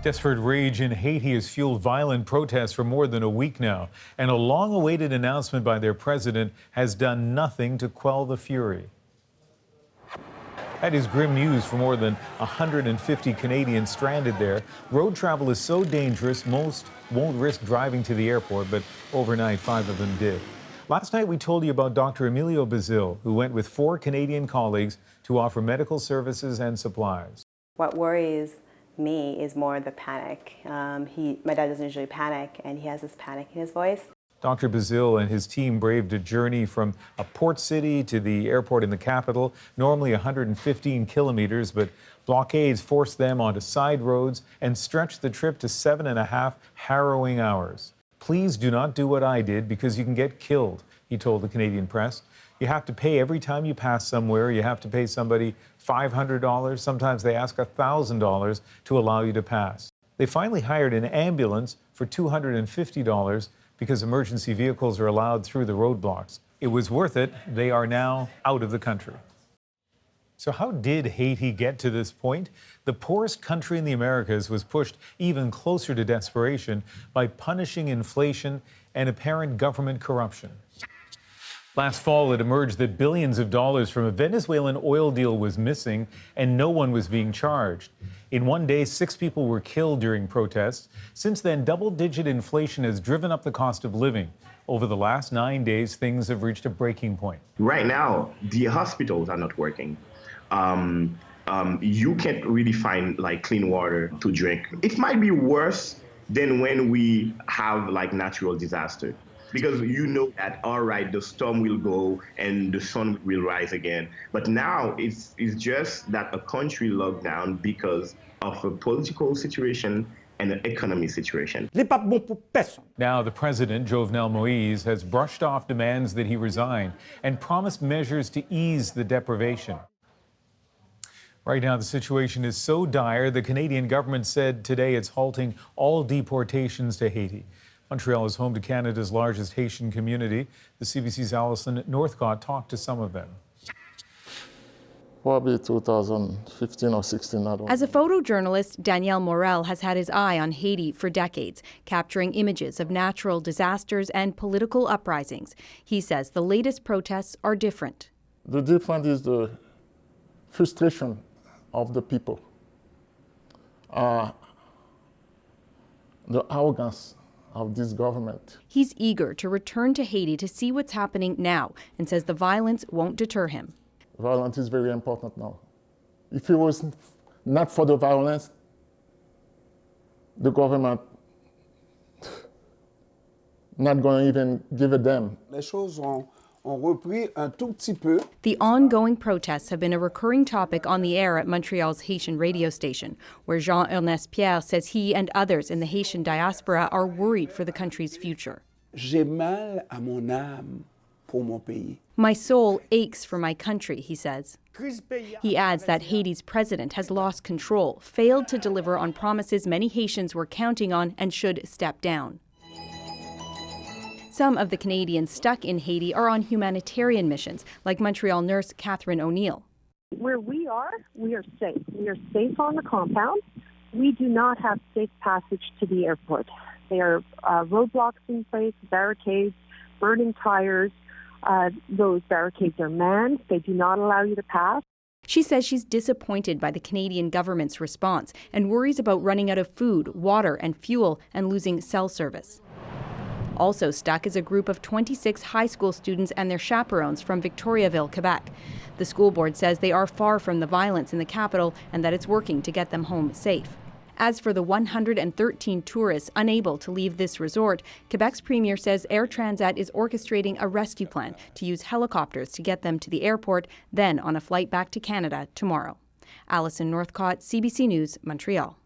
Desperate rage in Haiti has fueled violent protests for more than a week now, and a long-awaited announcement by their president has done nothing to quell the fury. That is grim news for more than 150 Canadians stranded there. Road travel is so dangerous, most won't risk driving to the airport, but overnight, 5 of them did. Last night, we told you about Dr. Emilio Bazil, who went with 4 Canadian colleagues to offer medical services and supplies. What worries me is more the panic. My dad doesn't usually panic, and he has this panic in his voice. Dr. Bazil and his team braved a journey from a port city to the airport in the capital, normally 115 kilometers, but blockades forced them onto side roads and stretched the trip to 7.5 harrowing hours. Please do not do what I did because you can get killed, he told the Canadian press. You have to pay every time you pass somewhere. You have to pay somebody $500. Sometimes they ask $1,000 to allow you to pass. They finally hired an ambulance for $250 because emergency vehicles are allowed through the roadblocks. It was worth it. They are now out of the country. So how did Haiti get to this point? The poorest country in the Americas was pushed even closer to desperation by punishing inflation and apparent government corruption. Last fall, it emerged that billions of dollars from a Venezuelan oil deal was missing and no one was being charged. In one day, 6 people were killed during protests. Since then, double-digit inflation has driven up the cost of living. Over the last 9 days, things have reached a breaking point. Right now, the hospitals are not working. You can't really find clean water to drink. It might be worse than when we have natural disaster. Because you know that, all right, the storm will go and the sun will rise again. But now it's just that a country locked down because of a political situation and an economic situation. Now the president, Jovenel Moise, has brushed off demands that he resign and promised measures to ease the deprivation. Right now, the situation is so dire, the Canadian government said today it's halting all deportations to Haiti. Montreal is home to Canada's largest Haitian community. The CBC's Alison Northcott talked to some of them. Probably 2015 or 16. As a photojournalist, Daniel Morel has had his eye on Haiti for decades, capturing images of natural disasters and political uprisings. He says the latest protests are different. The difference is the frustration of the people, the arrogance of this government. He's eager to return to Haiti to see what's happening now and says the violence won't deter him. Violence is very important now. If it was not for the violence, the government not going to even give a damn. The ongoing protests have been a recurring topic on the air at Montreal's Haitian radio station, where Jean-Ernest Pierre says he and others in the Haitian diaspora are worried for the country's future. My soul aches for my country, he says. He adds that Haiti's president has lost control, failed to deliver on promises many Haitians were counting on, and should step down. Some of the Canadians stuck in Haiti are on humanitarian missions, like Montreal nurse Catherine O'Neill. Where we are safe. We are safe on the compound. We do not have safe passage to the airport. There are roadblocks in place, barricades, burning tires. Those barricades are manned. They do not allow you to pass. She says she's disappointed by the Canadian government's response and worries about running out of food, water, and fuel and losing cell service. Also stuck is a group of 26 high school students and their chaperones from Victoriaville, Quebec. The school board says they are far from the violence in the capital and that it's working to get them home safe. As for the 113 tourists unable to leave this resort, Quebec's premier says Air Transat is orchestrating a rescue plan to use helicopters to get them to the airport, then on a flight back to Canada tomorrow. Alison Northcott, CBC News, Montreal.